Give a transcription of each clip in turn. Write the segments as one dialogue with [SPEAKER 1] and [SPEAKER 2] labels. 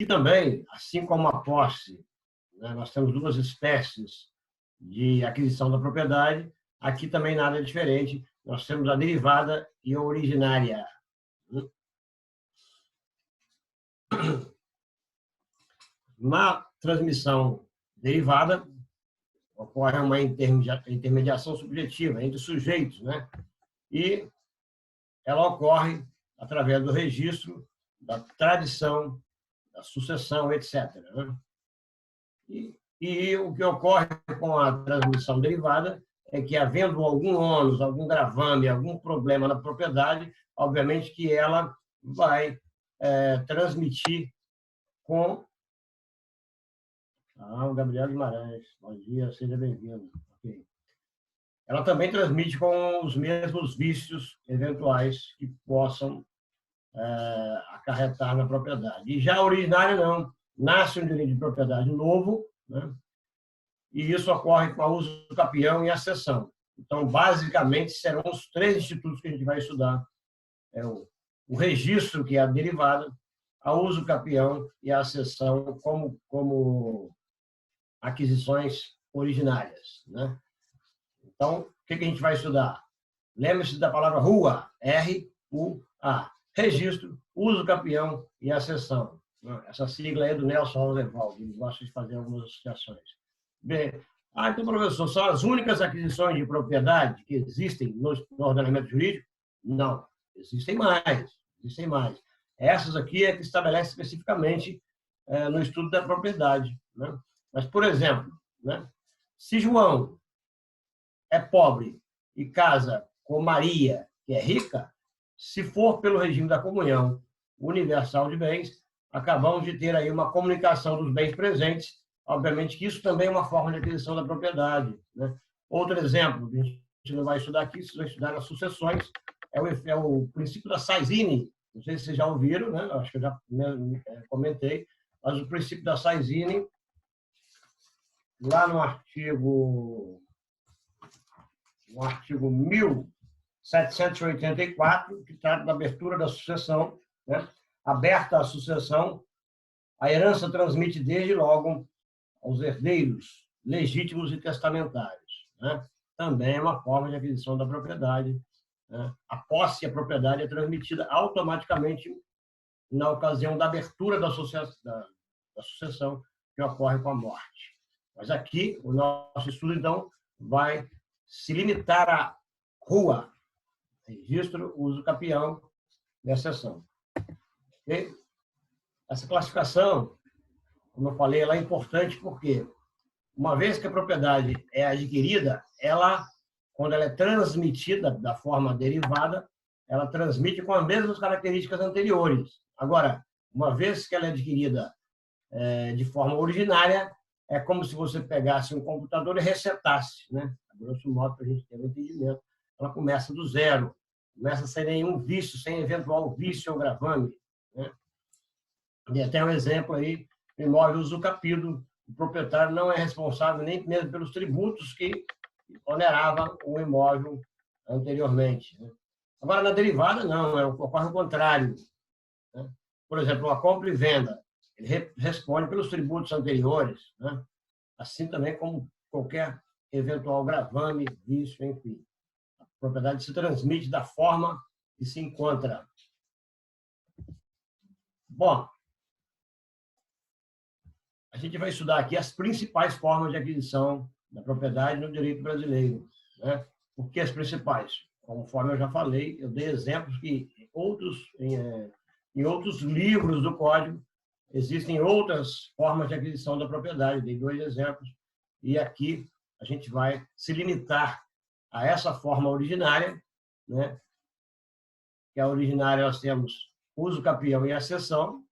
[SPEAKER 1] E também, assim como a posse, né, nós temos duas espécies de aquisição da propriedade, aqui também nada é diferente. Nós temos a derivada e a originária. Na transmissão derivada, ocorre uma intermediação subjetiva entre sujeitos, né? E ela ocorre através do registro, da tradição, da sucessão, etc. Né? E o que ocorre com a transmissão derivada é que, havendo algum ônus, algum gravame, algum problema na propriedade, obviamente que ela vai transmitir com... o Gabriel Guimarães, bom dia, seja bem-vindo. Okay. Ela também transmite com os mesmos vícios eventuais que possam acarretar na propriedade. E já a originária não, nasce um direito de propriedade novo, né? E isso ocorre com a uso do capião e a cessão. Então, basicamente, serão os três institutos que a gente vai estudar. O registro, que é a derivada, a uso do capião e a cessão como aquisições originárias, né? Então, o que a gente vai estudar? Lembre-se da palavra RUA, R-U-A. Registro, uso do capião e a cessão. Essa sigla é do Nelson Roosevelt, ele gosta de fazer algumas associações. Bem, então, professor, são as únicas aquisições de propriedade que existem no ordenamento jurídico? Não, existem mais. Essas aqui é que estabelecem especificamente no estudo da propriedade, né? Mas, por exemplo, né, se João é pobre e casa com Maria, que é rica, se for pelo regime da comunhão universal de bens, acabamos de ter aí uma comunicação dos bens presentes. Obviamente que isso também é uma forma de aquisição da propriedade, né? Outro exemplo, que a gente não vai estudar aqui, vocês vão estudar nas sucessões, é o princípio da Saizine. Não sei se vocês já ouviram, né? Acho que eu já comentei, mas o princípio da Saizine, lá no artigo 1784, que trata da abertura da sucessão, né? Aberta a sucessão, a herança transmite desde logo aos herdeiros legítimos e testamentários, né? Também é uma forma de aquisição da propriedade, né? A posse e a propriedade é transmitida automaticamente na ocasião da abertura da sucessão, que ocorre com a morte. Mas aqui, o nosso estudo, então, vai se limitar a RUA, registro, uso capião e cessão. Okay? Essa classificação, como eu falei, ela é importante porque, uma vez que a propriedade é adquirida, quando ela é transmitida da forma derivada, ela transmite com as mesmas características anteriores. Agora, uma vez que ela é adquirida de forma originária, é como se você pegasse um computador e resetasse, né? A grosso modo, para a gente ter um entendimento. Ela começa do zero, começa sem nenhum vício, sem eventual vício ou gravame, né? E até um exemplo aí, imóvel usucapido, o proprietário não é responsável nem mesmo pelos tributos que onerava o imóvel anteriormente, né? Agora, na derivada, não, ocorre o contrário, né? Por exemplo, uma compra e venda, ele responde pelos tributos anteriores, né? Assim também como qualquer eventual gravame, vício, enfim. A propriedade se transmite da forma que se encontra. Bom, a gente vai estudar aqui as principais formas de aquisição da propriedade no direito brasileiro, né? Por que as principais? Conforme eu já falei, eu dei exemplos que em outros livros do Código existem outras formas de aquisição da propriedade, dei 2 exemplos, e aqui a gente vai se limitar a essa forma originária, né? Que a originária nós temos uso capião e a cessão,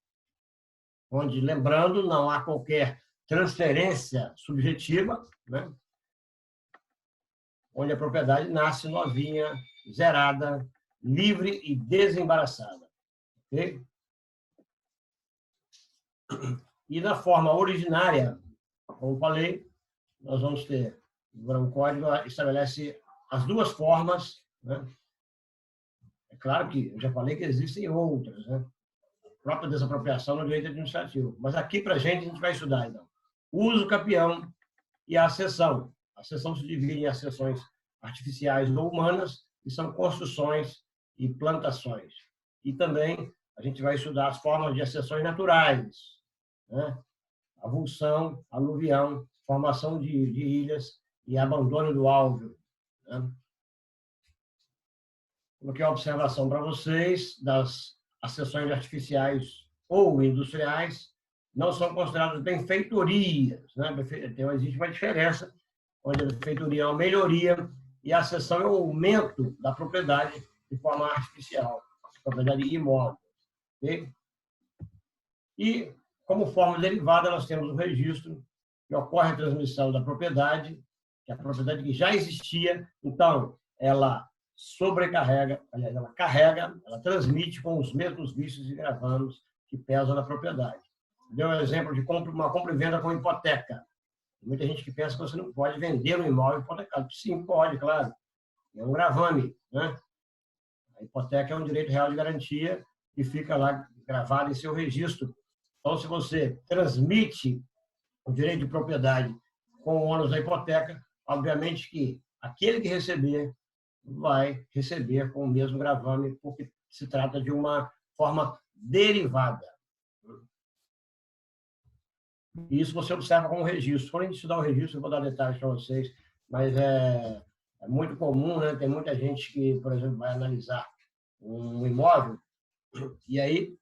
[SPEAKER 1] onde, lembrando, não há qualquer transferência subjetiva, né? Onde a propriedade nasce novinha, zerada, livre e desembaraçada. Okay? E na forma originária, como falei, nós vamos ter, o Código estabelece as duas formas, né? É claro que eu já falei que existem outras, né? própria desapropriação no direito administrativo. Mas aqui, para a gente vai estudar, então, o uso capião e a acessão. A acessão se divide em acessões artificiais ou humanas, que são construções e plantações. E também a gente vai estudar as formas de acessões naturais, né? Avulsão, aluvião, formação de ilhas e abandono do alvéolo, né? Coloquei a observação para vocês das acessões artificiais ou industriais, não são consideradas benfeitorias, né? Então, existe uma diferença, onde a benfeitoria é uma melhoria e a acessão é o aumento da propriedade de forma artificial, propriedade imóvel. Okay? E, como forma derivada, nós temos o registro, que ocorre a transmissão da propriedade, que é a propriedade que já existia, então, ela sobrecarrega, aliás, ela carrega, ela transmite com os mesmos vícios e gravames que pesam na propriedade. Deu um exemplo de uma compra e venda com hipoteca. Tem muita gente que pensa que você não pode vender um imóvel hipotecado. Sim, pode, claro. É um gravame, né? A hipoteca é um direito real de garantia e fica lá gravado em seu registro. Então, se você transmite o direito de propriedade com o ônus da hipoteca, obviamente que aquele que receber vai receber com o mesmo gravame, porque se trata de uma forma derivada. E isso você observa com o registro. Quando a gente estudar o registro, eu vou dar detalhes para vocês, mas é muito comum, né? Tem muita gente que, por exemplo, vai analisar um imóvel, e aí,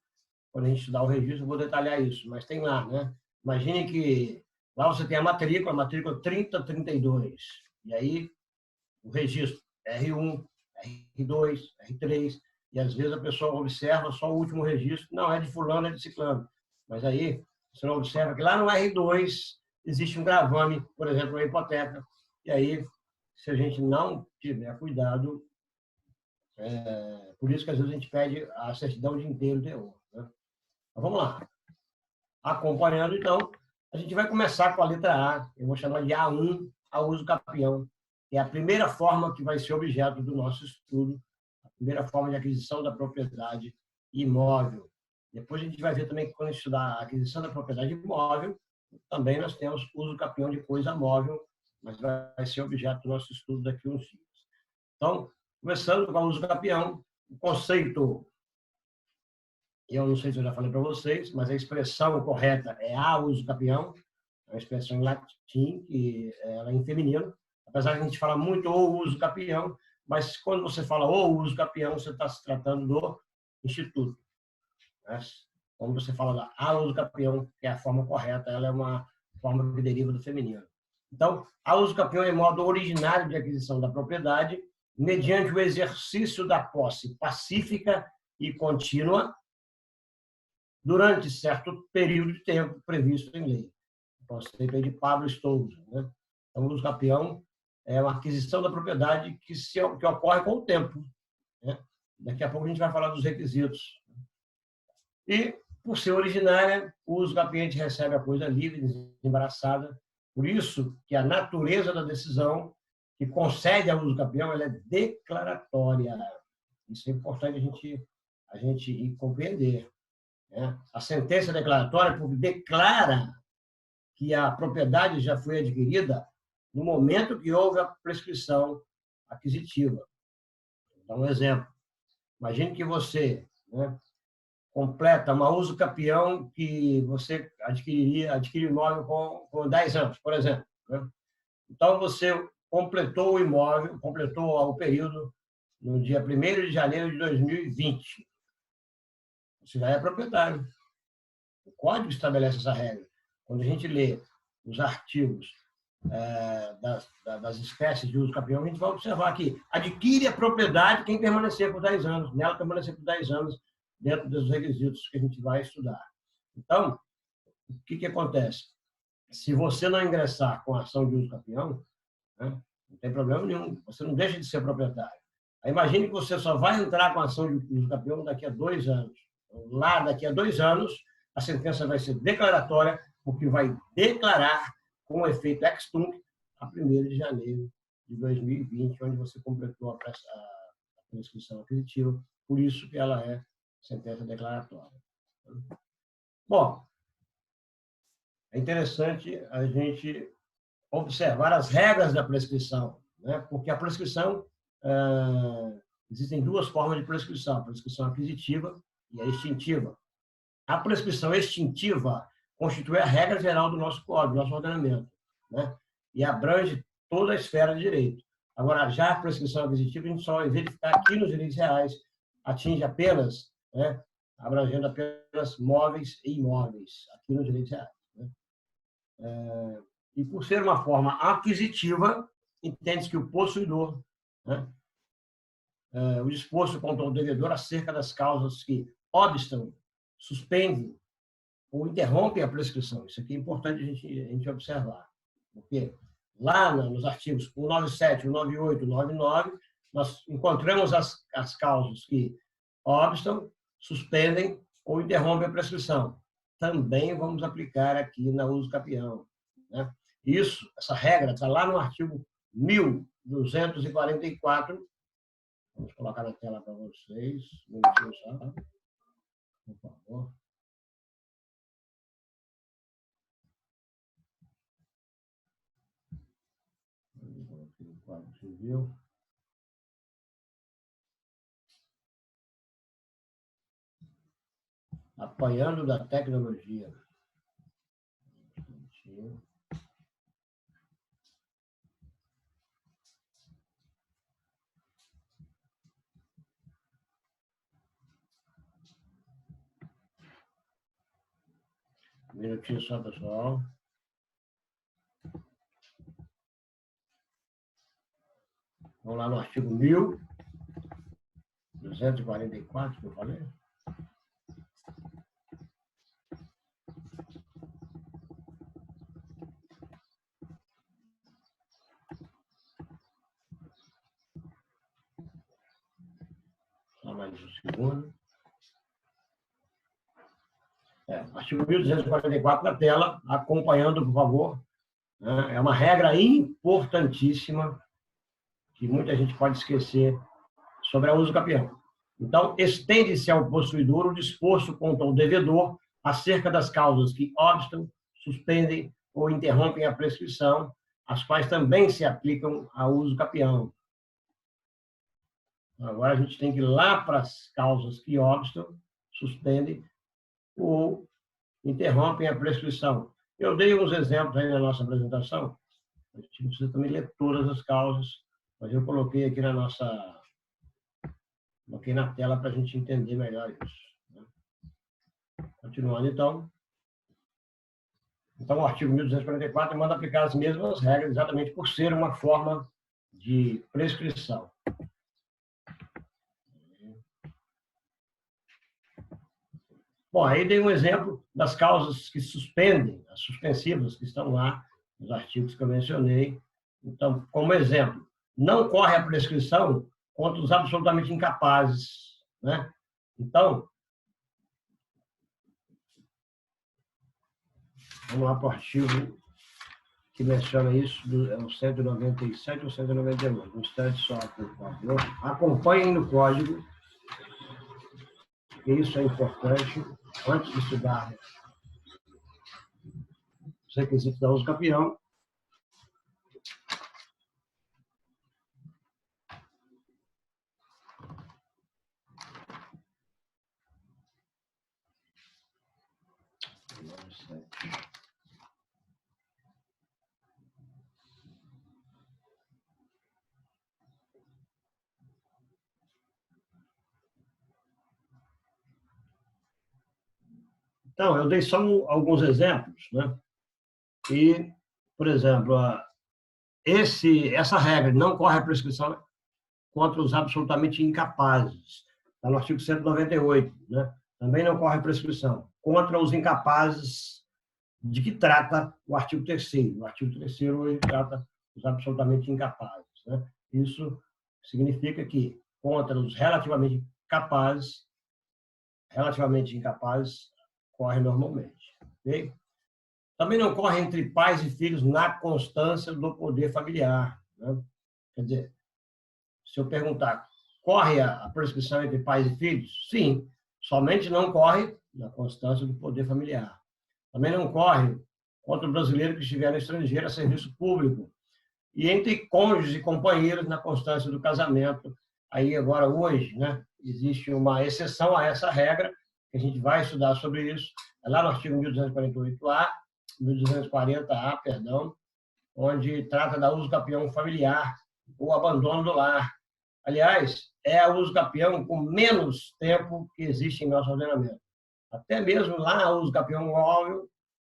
[SPEAKER 1] quando a gente estudar o registro, eu vou detalhar isso, mas tem lá, né? Imagine que lá você tem a matrícula 3032, e aí o registro R1, R2, R3, e às vezes a pessoa observa só o último registro, não, é de fulano, é de ciclano. Mas aí você não observa que lá no R2 existe um gravame, por exemplo, uma hipoteca, e aí, se a gente não tiver cuidado, por isso que às vezes a gente pede a certidão de inteiro teor, né? Então, vamos lá. Acompanhando, então, a gente vai começar com a letra A, eu vou chamar de A1, a uso capião, que é a primeira forma que vai ser objeto do nosso estudo, a primeira forma de aquisição da propriedade imóvel. Depois a gente vai ver também que quando estudar a aquisição da propriedade imóvel, também nós temos uso capião de coisa móvel, mas vai ser objeto do nosso estudo daqui a uns dias. Então, começando com o uso capião, o conceito, eu não sei se eu já falei para vocês, mas a expressão correta é a uso capião, é uma expressão em latim, que ela é em feminino, apesar de a gente falar muito o uso capião, mas quando você fala o uso capião, você está se tratando do instituto. Né? Quando você fala da a uso capião, que é a forma correta, ela é uma forma que deriva do feminino. Então, a uso capião é modo originário de aquisição da propriedade, mediante o exercício da posse pacífica e contínua durante certo período de tempo previsto em lei. O conceito de Pablo Stouza, né? Então, o uso capião é uma aquisição da propriedade que ocorre com o tempo, né? Daqui a pouco a gente vai falar dos requisitos. E, por ser originária, o uso capiente recebe a coisa livre, desembaraçada. Por isso que a natureza da decisão que concede ao uso capião ela é declaratória. Isso é importante a gente ir compreender. Né? A sentença declaratória declara que a propriedade já foi adquirida no momento que houve a prescrição aquisitiva. Vou dar um exemplo. Imagine que você, né, completa uma uso capião que você adquire o imóvel com 10 anos, por exemplo. Né? Então, você completou o imóvel, completou o período no dia 1º de janeiro de 2020. Você já é proprietário. O Código estabelece essa regra. Quando a gente lê os artigos das espécies de uso capião, a gente vai observar que adquire a propriedade quem permanecer por 10 anos. Nela permanecer por 10 anos dentro dos requisitos que a gente vai estudar. Então, o que acontece? Se você não ingressar com a ação de uso capião, né, não tem problema nenhum, você não deixa de ser proprietário. Aí imagine que você só vai entrar com a ação de uso capião daqui a 2 anos. Lá, daqui a 2 anos, a sentença vai ser declaratória, porque vai declarar com efeito ex-tunc a 1º de janeiro de 2020, onde você completou a prescrição aquisitiva. Por isso que ela é sentença declaratória. Bom, é interessante a gente observar as regras da prescrição, né? Porque a prescrição, existem duas formas de prescrição, a prescrição aquisitiva e a extintiva. A prescrição extintiva constitui a regra geral do nosso código, do nosso ordenamento, né? E abrange toda a esfera de direito. Agora, já a prescrição aquisitiva, a gente só vai verificar aqui nos direitos reais, atinge apenas, né, abrangendo apenas móveis e imóveis, aqui nos direitos reais. Né? E por ser uma forma aquisitiva, entende-se que o possuidor, né, o disposto contra o devedor acerca das causas que obstam, suspendem ou interrompem a prescrição. Isso aqui é importante a gente observar. Porque lá nos artigos 197, 198, 199, nós encontramos as causas que obstam, suspendem ou interrompem a prescrição. Também vamos aplicar aqui na uso capião. Né? Isso, essa regra está lá no artigo 1244. Vamos colocar na tela para vocês. Um minutinho só, tá? Por favor. O Código Civil. Apanhando da tecnologia. Um minutinho só, pessoal. Vamos lá no artigo 1244, que eu falei. Só mais um segundo. Artigo 1244 na tela, acompanhando, por favor. É uma regra importantíssima que muita gente pode esquecer sobre a uso capião. Então, estende-se ao possuidor o disposto contra o devedor acerca das causas que obstam, suspendem ou interrompem a prescrição, as quais também se aplicam ao uso capião. Agora a gente tem que ir lá para as causas que obstam, suspendem ou interrompem a prescrição. Eu dei uns exemplos aí na nossa apresentação. A gente não precisa também ler todas as causas, mas eu coloquei aqui coloquei na tela para a gente entender melhor isso. Né? Continuando, então. Então, o artigo 1244 manda aplicar as mesmas regras, exatamente por ser uma forma de prescrição. Bom, aí dei um exemplo das causas que suspendem, as suspensivas que estão lá nos artigos que eu mencionei. Então, como exemplo, não corre a prescrição contra os absolutamente incapazes, né? Então, vamos lá para o artigo que menciona isso, é o 197 ou 198. Um instante só, por favor. Acompanhem no código, porque isso é importante, antes de estudar os requisitos da uso capião. Então, eu dei só alguns exemplos, né? E, por exemplo, essa regra não corre a prescrição contra os absolutamente incapazes. Está no artigo 198, né? Também não corre a prescrição contra os incapazes de que trata o artigo 3º. O artigo 3º ele trata os absolutamente incapazes, né? Isso significa que contra os relativamente incapazes, corre normalmente. Okay? Também não corre entre pais e filhos na constância do poder familiar. Né? Quer dizer, se eu perguntar, corre a prescrição entre pais e filhos? Sim, somente não corre na constância do poder familiar. Também não corre contra o brasileiro que estiver no estrangeiro a serviço público e entre cônjuges e companheiros na constância do casamento. Aí, agora, hoje, né, existe uma exceção a essa regra, que a gente vai estudar sobre isso, é lá no artigo 1248A, 1240A, perdão, onde trata da uso capião familiar, ou abandono do lar. Aliás, é o uso capião com menos tempo que existe em nosso ordenamento. Até mesmo lá, o uso capião móvel,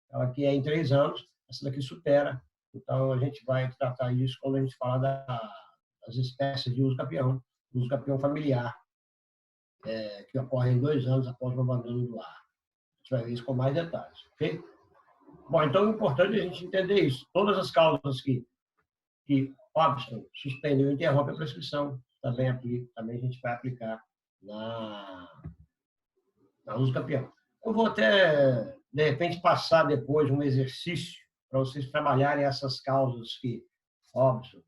[SPEAKER 1] ela que é em 3 anos, essa daqui supera. Então, a gente vai tratar isso quando a gente falar das espécies de uso capião familiar, que ocorre em 2 anos após o abandono do lar. A gente vai ver isso com mais detalhes, ok? Bom, então é importante a gente entender isso. Todas as causas que obstam, suspendem ou interrompem a prescrição também a gente vai aplicar na uso capião. Eu vou até, de repente, passar depois um exercício para vocês trabalharem essas causas que obstam,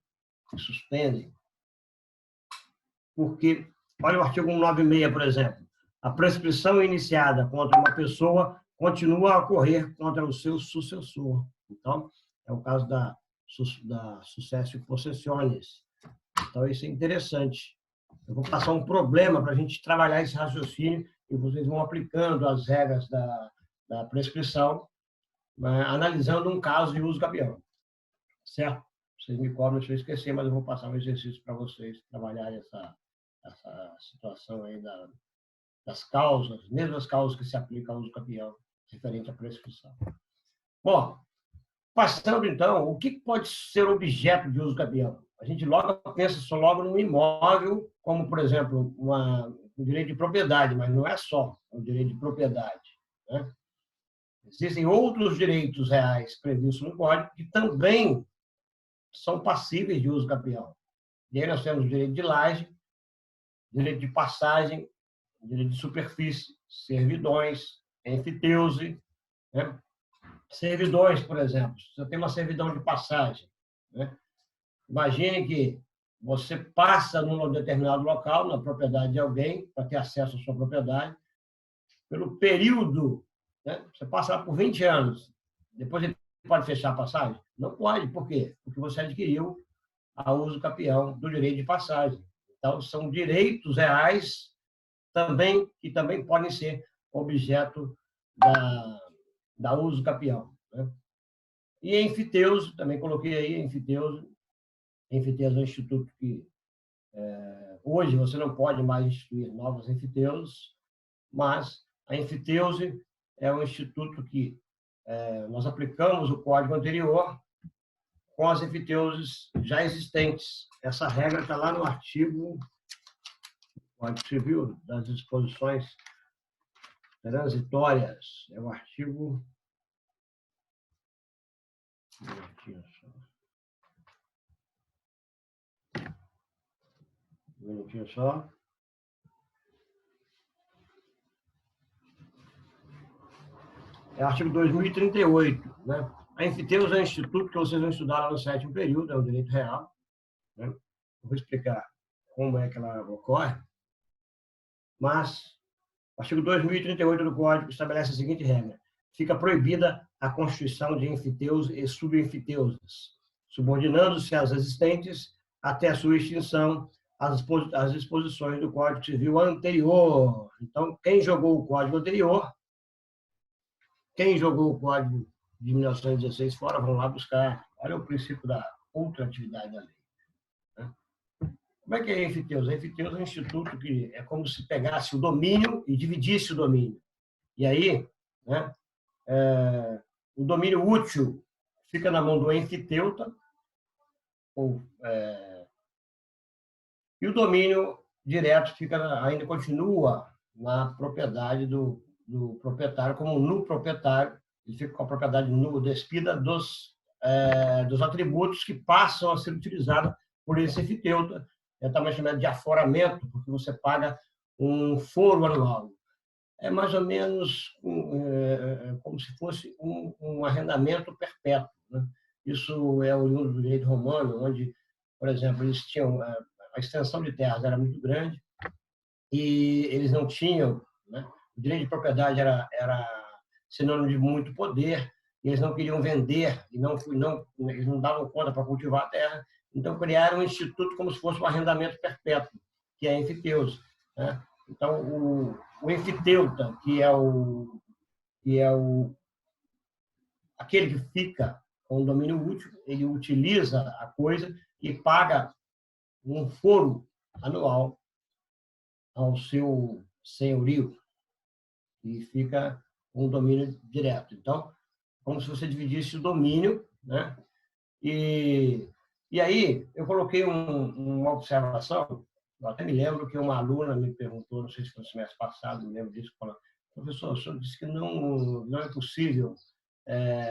[SPEAKER 1] que suspendem. Porque, olha o artigo 196, por exemplo. A prescrição iniciada contra uma pessoa continua a ocorrer contra o seu sucessor. Então, é o caso da successio possessionis. Então, isso é interessante. Eu vou passar um problema para a gente trabalhar esse raciocínio e vocês vão aplicando as regras da prescrição, analisando um caso de uso capião. Certo? Vocês me cobram se eu esquecer, mas eu vou passar um exercício para vocês trabalharem essa situação aí das causas, mesmas causas que se aplicam ao uso capião, referente à prescrição. Bom, passando então, o que pode ser objeto de uso capião? A gente logo pensa só logo num imóvel, como, por exemplo, um direito de propriedade, mas não é só o direito de propriedade, né? Existem outros direitos reais previstos no Código que também são passíveis de uso capião. E aí nós temos o direito de laje, direito de passagem, direito de superfície, servidões, enfiteuse, né? Servidões, por exemplo. Você tem uma servidão de passagem, né? Imagine que você passa num determinado local, na propriedade de alguém, para ter acesso à sua propriedade, pelo período, né? Você passa lá por 20 anos. Depois ele pode fechar a passagem? Não pode. Por quê? Porque você adquiriu a uso capião do direito de passagem. Então, são direitos reais também que também podem ser objeto da uso capião, né? E enfiteuse, também coloquei aí enfiteuse. Enfiteuse é um instituto que hoje você não pode mais instituir novas enfiteuses, mas a enfiteuse é um instituto que nós aplicamos o código anterior com as enfiteuses já existentes. Essa regra está lá no artigo Código Civil, das disposições transitórias. É o artigo... Um minutinho só. É o artigo 2038, né? A enfiteuse é um instituto que vocês vão estudar lá no 7º período, é o direito real, né? Eu vou explicar como é que ela ocorre, mas o artigo 2038 do Código estabelece a seguinte regra: fica proibida a constituição de enfiteuses e subenfiteuses, subordinando-se às existentes até a sua extinção às disposições do Código Civil anterior. Então, quem jogou o Código anterior, quem jogou o Código de 1916 fora, vão lá buscar. Olha o princípio da ultratividade da lei, né? Como é que é a enfiteuse? A enfiteuse é um instituto que é como se pegasse o domínio e dividisse o domínio. E aí, né, o domínio útil fica na mão do enfiteuta, e o domínio direto ainda continua na propriedade do proprietário, como nu proprietário. Ele fica com a propriedade nu despida dos atributos que passam a ser utilizados por esse enfiteuta. É também chamado de aforamento, porque você paga um foro anual. É mais ou menos como se fosse um arrendamento perpétuo, né? Isso é oriundo do direito romano, onde, por exemplo, eles tinham a extensão de terras era muito grande e eles não tinham, né, o direito de propriedade era sinônimo de muito poder, e eles não queriam vender, eles não davam conta para cultivar a terra, então criaram um instituto como se fosse um arrendamento perpétuo, que é a enfiteuse, né? Então, o enfiteuta, que é aquele que fica com o domínio útil, ele utiliza a coisa e paga um foro anual ao seu senhorio, e fica com o domínio direto. Então, como se você dividisse o domínio, né? E aí, eu coloquei uma observação, eu até me lembro que uma aluna me perguntou, não sei se foi no semestre passado, me lembro disso, falando: professor, o senhor disse que não é possível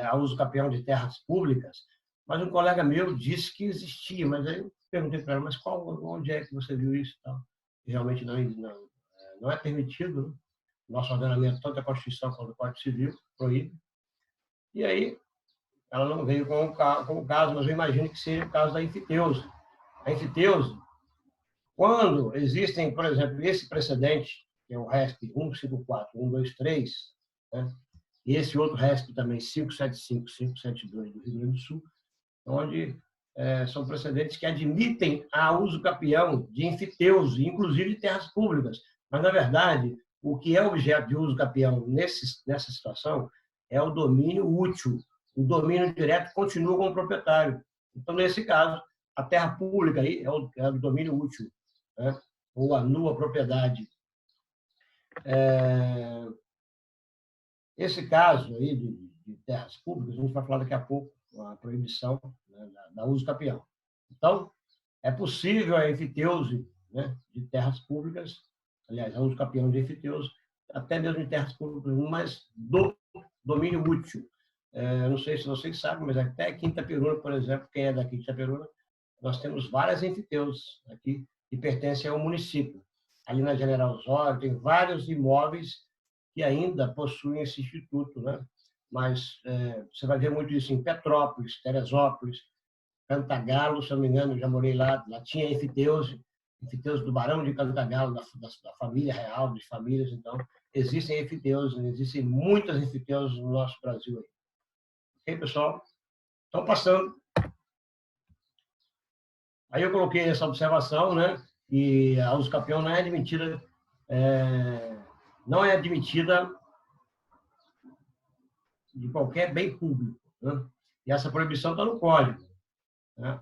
[SPEAKER 1] a uso capião de terras públicas, mas um colega meu disse que existia, mas aí eu perguntei para ela, mas onde é que você viu isso? Então, realmente não é permitido, né? Nosso ordenamento, tanto a Constituição quanto o Código Civil, proíbe. E aí, ela não veio com o caso, mas eu imagino que seja o caso da enfiteuse. A enfiteuse, quando existem, por exemplo, esse precedente, que é o RESP 154, 123, né? E esse outro RESP também, 575, 572 do Rio Grande do Sul, onde são precedentes que admitem a uso capião de enfiteuse, inclusive de terras públicas. Mas, na verdade, o que é objeto de uso capião nessa situação é o domínio útil. O domínio direto continua com o proprietário. Então, nesse caso, a terra pública aí é o domínio útil, né? Ou a nua propriedade. Esse caso aí de terras públicas, a gente vai falar daqui a pouco, a proibição, né, da uso capião. Então, é possível a enfiteuse, né, de terras públicas, aliás, a uso capião de enfiteuse, até mesmo de terras públicas, mas do domínio útil. Não sei se vocês sabem, mas até aqui em Itaperuna, por exemplo, quem é daqui de Itaperuna, nós temos várias enfiteuses aqui que pertencem ao município. Ali na General Osório tem vários imóveis que ainda possuem esse instituto, né? Mas você vai ver muito isso em Petrópolis, Teresópolis, Cantagalo, se não me engano, eu já morei lá tinha enfiteuse do Barão de Cantagalo, da família real, de famílias, então existem enfiteuses, existem muitas enfiteuses no nosso Brasil aí. Ok, pessoal? Estão passando. Aí eu coloquei essa observação, né? Que a uso capião não é admitida de qualquer bem público, né? E essa proibição está no Código, né?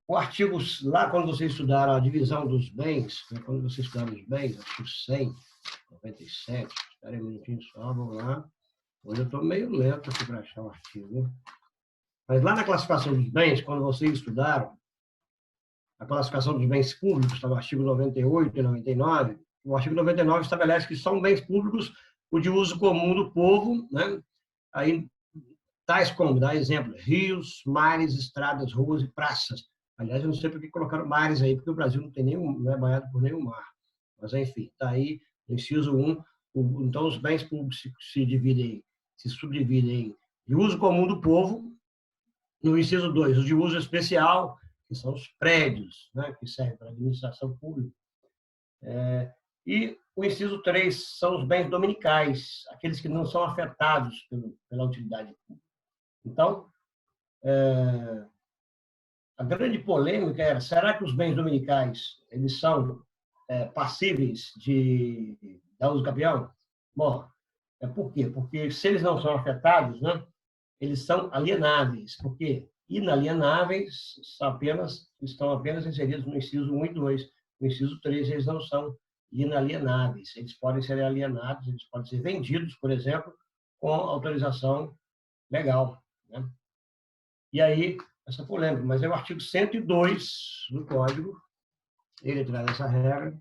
[SPEAKER 1] O artigo, lá quando vocês estudaram a divisão dos bens, né? Quando vocês estudaram os bens, artigo 100, 97, espera aí um minutinho só, vamos lá. Hoje eu estou meio lento aqui para achar o artigo, né? Mas lá na classificação dos bens, quando vocês estudaram a classificação dos bens públicos, está no artigo 98 e 99, o artigo 99 estabelece que são bens públicos o de uso comum do povo, né? Aí, tais como, dá exemplo, rios, mares, estradas, ruas e praças. Aliás, eu não sei por que colocaram mares aí, porque o Brasil não é banhado por nenhum mar. Mas, enfim, está aí, no inciso 1. Então, os bens públicos se subdividem de uso comum do povo. No inciso 2, os de uso especial, que são os prédios, né, que servem para a administração pública. E o inciso 3 são os bens dominicais, aqueles que não são afetados pela utilidade pública. Então, a grande polêmica era: será que os bens dominicais eles são passíveis da uso capião? Bom, por quê? Porque se eles não são afetados, né, eles são alienáveis. Por quê? Inalienáveis estão apenas inseridos no inciso 1 e 2. No inciso 3, eles não são inalienáveis. Eles podem ser alienados, eles podem ser vendidos, por exemplo, com autorização legal, né? E aí, essa polêmica. Mas é o artigo 102 do Código, ele traz essa regra,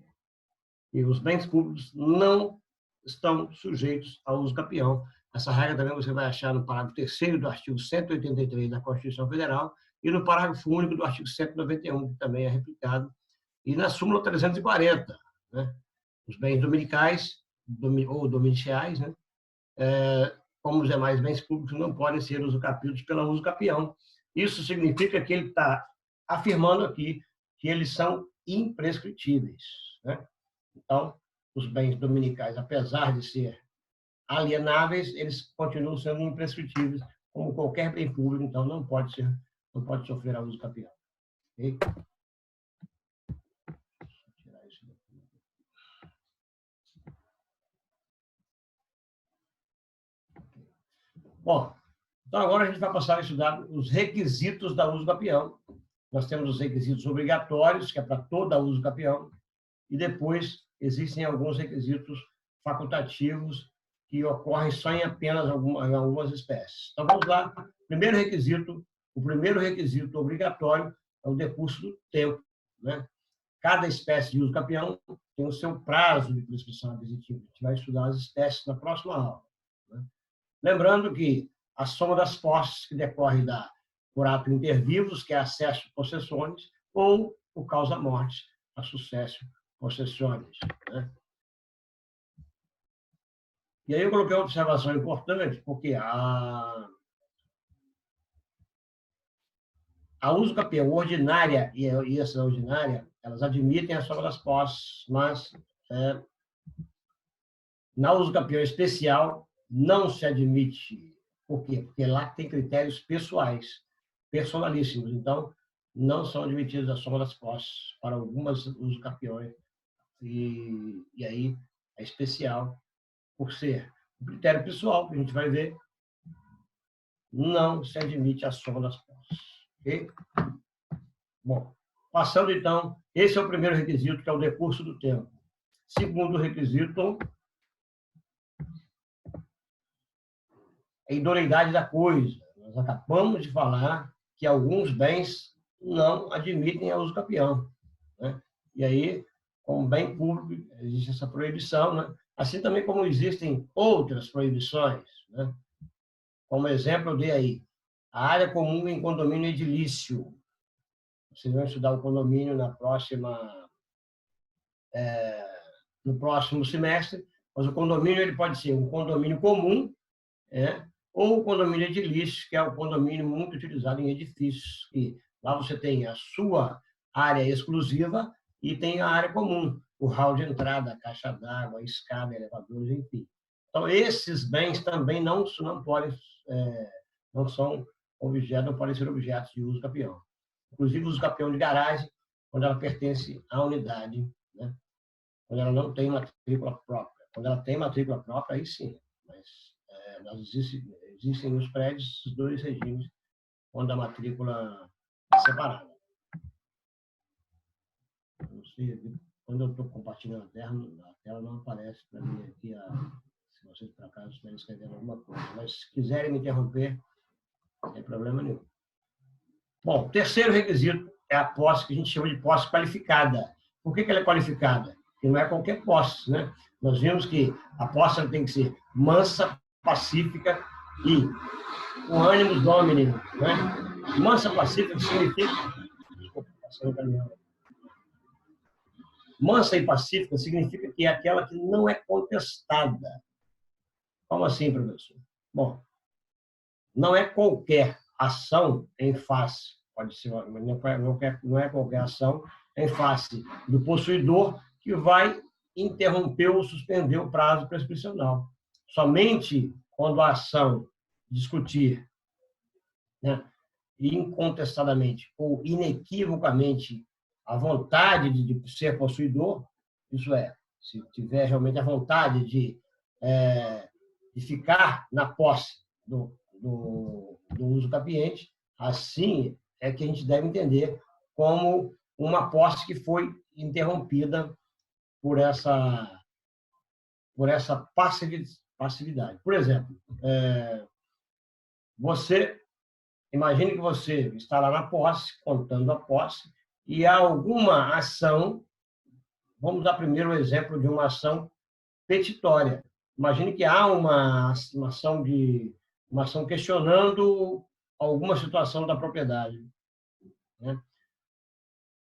[SPEAKER 1] e os bens públicos não estão sujeitos ao uso capião. Essa regra também você vai achar no parágrafo 3º do artigo 183 da Constituição Federal e no parágrafo único do artigo 191, que também é replicado, e na súmula 340, né? Os bens dominicais ou dominiciais, né? Como os demais bens públicos, não podem ser usucapidos pela uso capião. Isso significa que ele está afirmando aqui que eles são imprescritíveis, né? Então, os bens dominicais, apesar de ser alienáveis, eles continuam sendo imprescritíveis, como qualquer bem público, então não pode sofrer abuso capião. Okay? Tirar isso daqui. Bom, então agora a gente vai passar a estudar os requisitos da uso capião. Nós temos os requisitos obrigatórios, que é para toda uso capião, e depois existem alguns requisitos facultativos que ocorrem só em apenas algumas espécies. Então, vamos lá. O primeiro requisito obrigatório é o decurso do tempo. Né? Cada espécie de uso capião tem o seu prazo de prescrição aquisitiva. A gente vai estudar as espécies na próxima aula. Né? Lembrando que a soma das posses que decorre por ato inter vivos, que é acesso possessões, ou por causa-morte, a sucesso possessões. Né? E aí eu coloquei uma observação importante, porque a uso capião ordinária e extraordinária, elas admitem a soma das posses, mas na uso capião especial não se admite. Por quê? Porque lá tem critérios pessoais, personalíssimos. Então, não são admitidas a soma das posses para algumas uso capiões. E aí é especial, por ser um critério pessoal, que a gente vai ver, não se admite a soma das posses. Ok? Bom, passando então, esse é o primeiro requisito, que é o decurso do tempo. Segundo requisito, a idoneidade da coisa. Nós acabamos de falar que alguns bens não admitem a uso capião. Né? E aí, como bem público, existe essa proibição, né? Assim também como existem outras proibições. Né? Como exemplo, eu dei aí a área comum em condomínio edilício. Vocês vão estudar o condomínio no próximo semestre, mas o condomínio ele pode ser um condomínio comum, ou o condomínio edilício, que é o condomínio muito utilizado em edifícios, que lá você tem a sua área exclusiva e tem a área comum, o hall de entrada, a caixa d'água, a escada, elevadores, enfim. Então, esses bens também não podem, não podem ser objetos de uso capião. Inclusive, o uso capião de garagem, quando ela pertence à unidade, né? Quando ela não tem matrícula própria. Quando ela tem matrícula própria, aí sim. Mas existem nos prédios os dois regimes, quando a matrícula é separada. Não sei, quando eu estou compartilhando a tela não aparece para mim aqui, se vocês por acaso estiverem escrevendo alguma coisa. Mas se quiserem me interromper, não tem problema nenhum. Bom, o terceiro requisito é a posse, que a gente chama de posse qualificada. Por que ela é qualificada? Porque não é qualquer posse, né? Nós vimos que a posse tem que ser mansa, pacífica e com ânimo domini, né? Mansa, pacífica significa... Desculpa, passando o caminhão. Mansa e pacífica significa que é aquela que não é contestada. Como assim, professor? Bom, não é qualquer ação em face, pode ser, não é qualquer ação em face do possuidor que vai interromper ou suspender o prazo prescricional. Somente quando a ação discutir, né, incontestadamente ou inequivocamente a vontade de ser possuidor, isso é, se tiver realmente a vontade de ficar na posse do uso capiente, assim é que a gente deve entender como uma posse que foi interrompida por essa passividade. Por exemplo, imagine que você está lá na posse, contando a posse, e há alguma ação, vamos dar primeiro o exemplo de uma ação petitória. Imagine que há uma ação questionando alguma situação da propriedade. Né?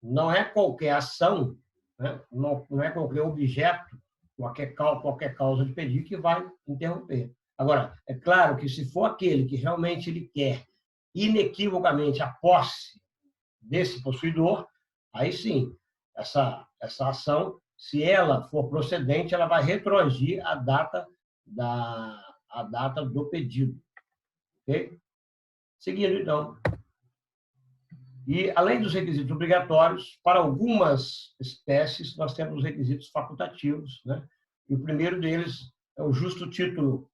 [SPEAKER 1] Não é qualquer ação, né? Não é qualquer objeto, qualquer causa de pedido que vai interromper. Agora, é claro que se for aquele que realmente ele quer inequivocamente a posse desse possuidor, aí sim, essa ação se ela for procedente, ela vai retroagir a data do pedido. Ok? Seguindo, então. E, além dos requisitos obrigatórios, para algumas espécies, nós temos os requisitos facultativos, né? E o primeiro deles é o justo título.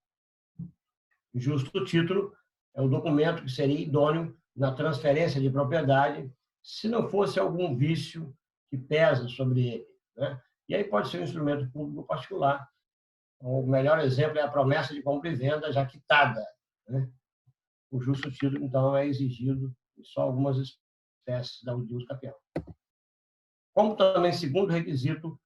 [SPEAKER 1] O justo título é o documento que seria idôneo na transferência de propriedade, se não fosse algum vício que pesa sobre ele, né? E aí pode ser um instrumento público particular. O melhor exemplo é a promessa de compra e venda já quitada, né? O justo título, então, é exigido em só algumas espécies de uso capião. Como também, segundo requisito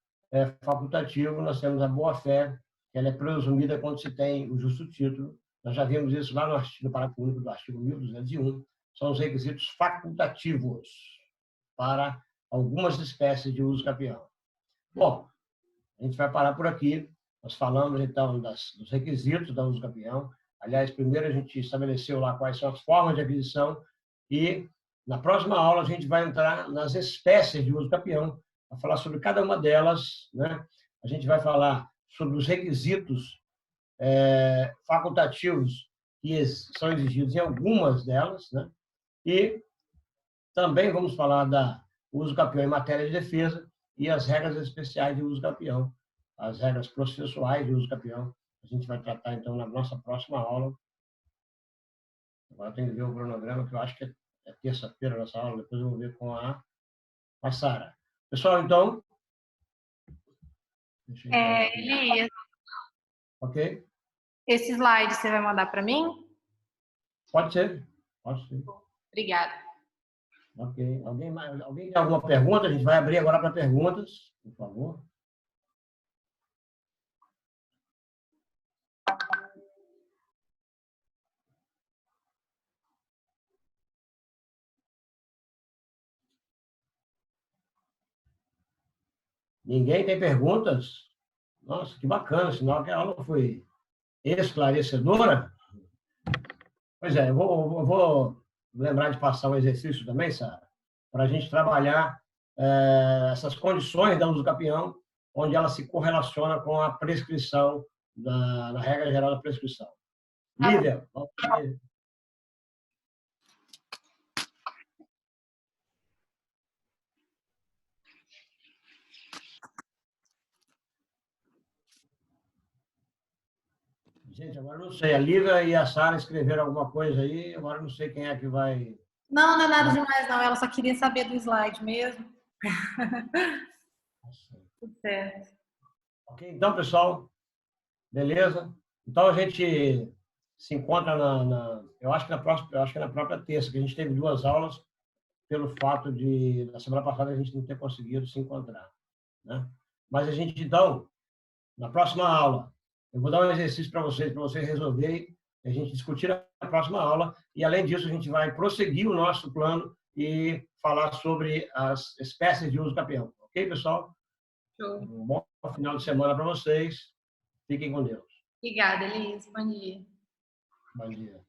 [SPEAKER 1] facultativo, nós temos a boa-fé, que ela é presumida quando se tem o justo título. Nós já vimos isso lá no parágrafo único do artigo 1201. São os requisitos facultativos para algumas espécies de uso capião. Bom, a gente vai parar por aqui. Nós falamos, então, dos requisitos da uso capião. Aliás, primeiro a gente estabeleceu lá quais são as formas de aquisição e, na próxima aula, a gente vai entrar nas espécies de uso capião, para falar sobre cada uma delas, né? A gente vai falar sobre os requisitos facultativos que são exigidos em algumas delas, né? E também vamos falar do uso capião em matéria de defesa e as regras especiais de uso capião, as regras processuais de uso capião. A gente vai tratar, então, na nossa próxima aula. Agora tem que ver o cronograma, que eu acho que é terça-feira a nossa aula, depois eu vou ver com a Sara. Pessoal, então...
[SPEAKER 2] Elias,
[SPEAKER 1] ok?
[SPEAKER 2] esse slide você vai mandar para mim?
[SPEAKER 1] Pode ser. Pode ser.
[SPEAKER 2] Obrigada.
[SPEAKER 1] Ok. Alguém tem alguma pergunta? A gente vai abrir agora para perguntas, por favor. Ninguém tem perguntas? Nossa, que bacana, sinal que a aula foi esclarecedora. Pois é, eu vou lembrar de passar um exercício também, Sara, para a gente trabalhar essas condições da uso capião, onde ela se correlaciona com a prescrição, na regra geral da prescrição. Lívia, vamos ver. Gente, agora não sei. A Lívia e a Sara escreveram alguma coisa aí, agora não sei quem é que vai...
[SPEAKER 2] Não, não é nada demais, não. Ela só queria saber do slide mesmo. Tudo certo.
[SPEAKER 1] Ok, então, pessoal, beleza? Então, a gente se encontra eu acho que na própria terça, que a gente teve 2 aulas, pelo fato de, na semana passada, a gente não ter conseguido se encontrar, né? Mas a gente, então, na próxima aula, eu vou dar um exercício para vocês resolverem, a gente discutir na próxima aula, e, além disso, a gente vai prosseguir o nosso plano e falar sobre as espécies de uso capião. Ok, pessoal?
[SPEAKER 2] Show.
[SPEAKER 1] Um bom final de semana para vocês. Fiquem com Deus.
[SPEAKER 2] Obrigada, Elias. Bom dia.
[SPEAKER 1] Bom dia.